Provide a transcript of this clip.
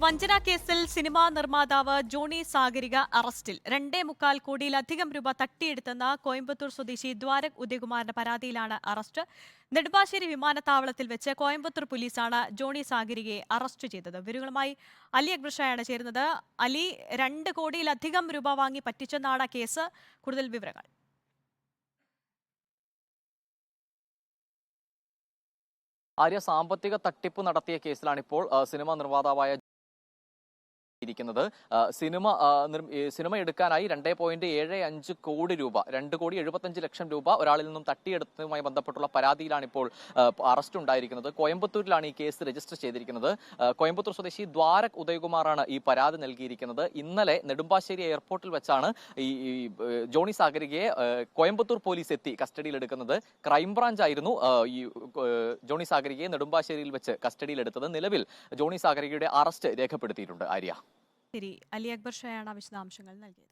വഞ്ചന കേസിൽ സിനിമാ നിർമ്മാതാവ് ജോണി സാഗരിക അറസ്റ്റിൽ 2.25 കോടിയിലധികം രൂപ തട്ടിയെടുത്തെന്ന കോയമ്പത്തൂർ സ്വദേശി ദ്വാരക് ഉദയകുമാറിന്റെ പരാതിയിലാണ് അറസ്റ്റ്. നെടുമ്പാശ്ശേരി വിമാനത്താവളത്തിൽ വെച്ച് കോയമ്പത്തൂർ പോലീസാണ് ജോണി സാഗരികയെ അറസ്റ്റ് ചെയ്തത്. വിവരങ്ങളുമായി അലി അക്ബർ ഷായാണ് ചേരുന്നത്. അലി, 2 കോടിയിലധികം രൂപ വാങ്ങി പറ്റിച്ചെന്നാണ് കേസ്. കൂടുതൽ വിവരങ്ങൾ. ആര്യ, സാമ്പത്തിക തട്ടിപ്പ് നടത്തിയ കേസിലാണ് ഇപ്പോൾ സിനിമാ നിർമ്മാതാവായ ഇരിക്കുന്നത്. സിനിമ എടുക്കാനായി 2.75 കോടി രൂപ, 2,75,00,000 രൂപ ഒരാളിൽ നിന്നും തട്ടിയെടുത്തതുമായി ബന്ധപ്പെട്ടുള്ള പരാതിയിലാണ് ഇപ്പോൾ അറസ്റ്റ് ഉണ്ടായിരിക്കുന്നത്. കോയമ്പത്തൂരിലാണ് ഈ കേസ് രജിസ്റ്റർ ചെയ്തിരിക്കുന്നത്. കോയമ്പത്തൂർ സ്വദേശി ദ്വാരക് ഉദയകുമാറാണ് ഈ പരാതി നൽകിയിരിക്കുന്നത്. ഇന്നലെ നെടുമ്പാശ്ശേരി എയർപോർട്ടിൽ വെച്ചാണ് ഈ ജോണി സാഗരികയെ കോയമ്പത്തൂർ പോലീസ് എത്തി കസ്റ്റഡിയിലെടുക്കുന്നത്. ക്രൈംബ്രാഞ്ച് ആയിരുന്നു ഈ ജോണി സാഗരികയെ നെടുമ്പാശ്ശേരിയിൽ വെച്ച് കസ്റ്റഡിയിലെടുത്തത്. നിലവിൽ ജോണി സാഗരികയുടെ അറസ്റ്റ് രേഖപ്പെടുത്തിയിട്ടുണ്ട്. ആര്യ, ശരി, അലി അക്ബർ ഷായാണ് വിശദാംശങ്ങൾ നൽകിയത്.